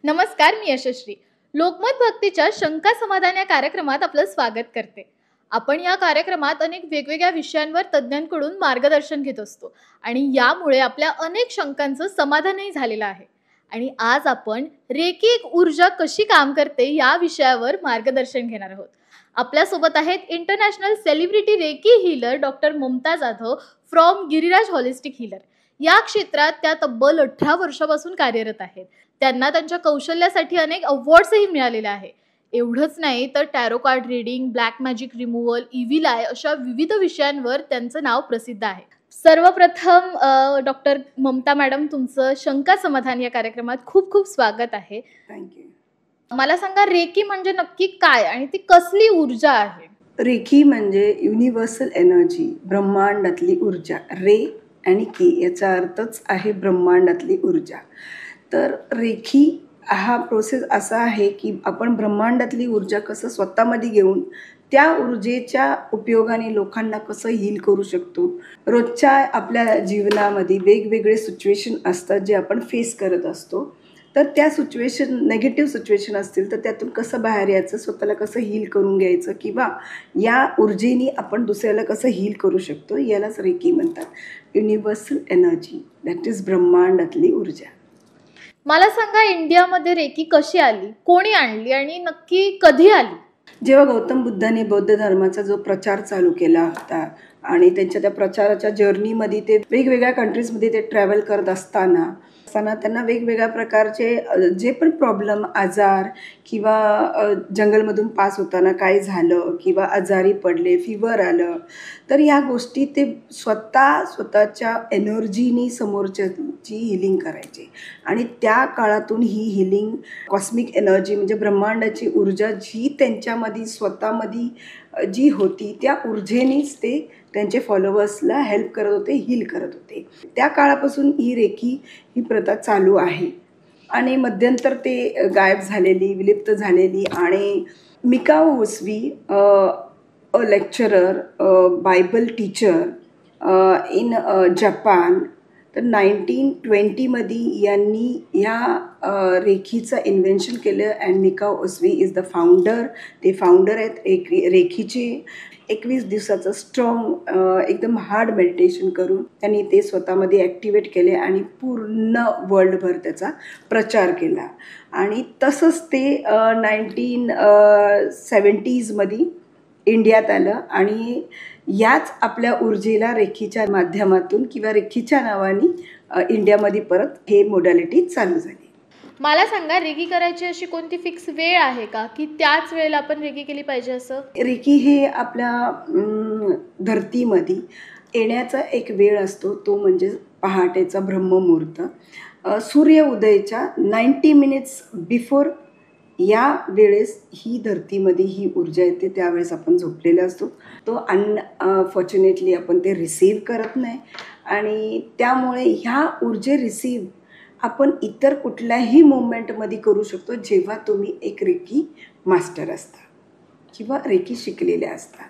नमस्कार, मी यशश्री. लोकमत भक्तीच्या शंका समाधान या कार्यक्रमात आपलं स्वागत करते. आपण या कार्यक्रमात अनेक वेगवेगळ्या विषयांवर तज्ज्ञांकडून मार्गदर्शन घेत असतो आणि यामुळे आपल्या अनेक शंकांचं समाधानही झालेलं आहे. आणि आज आपण रेकी एक ऊर्जा कशी काम करते या विषयावर मार्गदर्शन घेणार आहोत. आपल्यासोबत आहेत international celebrity reiki healer doctor Mamta Jadhav from Giriraj holistic healer. या क्षेत्रात त्या तब्बल 18 वर्षापासून कार्यरत आहेत. त्यांना त्यांच्या कौशल्यासाठी अनेक अवॉर्ड्सही मिळालेले आहे. एवढंच नाही तर tarot card reading, black magic removal, evil I अशा विविध विषयांवर त्यांचं नाव प्रसिद्ध आहे. सर्वप्रथम डॉक्टर ममता मॅडम, तुमचं शंका समाधान या कार्यक्रमात खूप खूप स्वागत आहे. थँक्यू. मला सांगा, रेकी म्हणजे नक्की काय आणि ती कसली ऊर्जा आहे? रेकी म्हणजे युनिव्हर्सल एनर्जी, ब्रह्मांडातली ऊर्जा. रे आणि की याचा अर्थच आहे ब्रह्मांडातली ऊर्जा. तर रेकी हा प्रोसेस असा आहे की आपण ब्रह्मांडातली ऊर्जा कसं स्वतःमध्ये घेऊन त्या ऊर्जेच्या उपयोगाने लोकांना कसं हील करू शकतो. रोजच्या आपल्या जीवनामध्ये वेगवेगळे सिच्युएशन असतात जे आपण फेस करत असतो. तर त्या नेगेटिव्ह सिच्युएशन असतील तर त्यातून कसं बाहेर यायचं, स्वतःला कसं हील करून घ्यायचं किंवा या ऊर्जेने आपण दुसऱ्याला कसं हील करू शकतो, यालाच रेकी म्हणतात. युनिव्हर्सल एनर्जी, दॅट इज ब्रह्मांडातली ऊर्जा. मला सांगा, इंडियामध्ये रेकी कशी आली, कोणी आणली आणि नक्की कधी आली? जेव्हा गौतम बुद्धाने बौद्ध धर्माचा जो प्रचार चालू केला होता आणि त्यांच्या त्या प्रचाराच्या जर्नीमध्ये ते वेगवेगळ्या कंट्रीजमध्ये ते ट्रॅव्हल करत असताना त्यांना वेगवेगळ्या प्रकारचे जे पण प्रॉब्लेम, आजार किंवा जंगलमधून पास होताना काय झालं किंवा आजारी पडले, फिवर आलं, तर ह्या गोष्टी ते स्वतःच्या एनर्जीनी समोरच्याची हिलिंग करायचे. आणि त्या काळातून ही हिलिंग कॉस्मिक एनर्जी म्हणजे ब्रह्मांडाची ऊर्जा जी त्यांच्यामध्ये स्वतःमध्ये जी होती त्या ऊर्जेनेच ते त्यांचे फॉलोअर्सला हेल्प करत होते, हील करत होते. त्या काळापासून ही रेकी ही प्रथा चालू आहे. आणि मध्यंतर ते गायब झालेली, विलुप्त झालेली. आणि Mikao Usui, a lecturer, Bible teacher in Japan, तर 1920मध्ये यांनी ह्या रेकीचं इन्व्हेन्शन केलं. And Mikao Usui is the founder. ते फाउंडर आहेत रेकीचे. 21 दिवसाचं स्ट्रॉंग एकदम हार्ड मेडिटेशन करून त्यांनी ते स्वतःमध्ये ॲक्टिवेट केले आणि पूर्ण वर्ल्डभर त्याचा प्रचार केला. आणि तसंच ते 1970मध्ये इंडियात आलं आणि याच आपल्या ऊर्जेला रेकीच्या माध्यमातून किंवा रेकीच्या नावाने इंडियामध्ये परत हे मोडॅलिटी चालू झाली. मला सांगा, रेकी करायची अशी कोणती फिक्स वेळ आहे का, की त्याच वेळेला आपण रेकी केली पाहिजे असं? रेकी हे आपल्या धरतीमध्ये येण्याचा एक वेळ असतो, तो म्हणजे पहाटेचा ब्रह्ममुहूर्त. सूर्य उदयाच्या 90 मिनिट्स बिफोर या वेळेस ही धरतीमध्ये ही ऊर्जा येते. त्यावेळेस आपण झोपलेला असतो. तो अनफॉर्च्युनेटली आपण ते रिसीव्ह करत नाही. आणि त्यामुळे ह्या ऊर्जे रिसीव्ह आपण इतर कुठल्याही मोमेंटमध्ये करू शकतो जेव्हा तुम्ही एक रेकी मास्टर असता किंवा रेकी शिकलेले असता.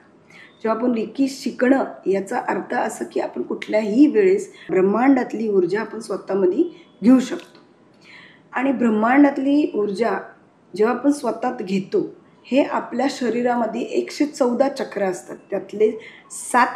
जेव्हा आपण रेकी शिकणं याचा अर्थ असं की आपण कुठल्याही वेळेस ब्रह्मांडातली ऊर्जा आपण स्वतःमध्ये घेऊ शकतो. आणि ब्रह्मांडातली ऊर्जा जेव्हा आपण स्वतःत घेतो, हे आपल्या शरीरामध्ये 114 चक्र असतात. त्यातले 7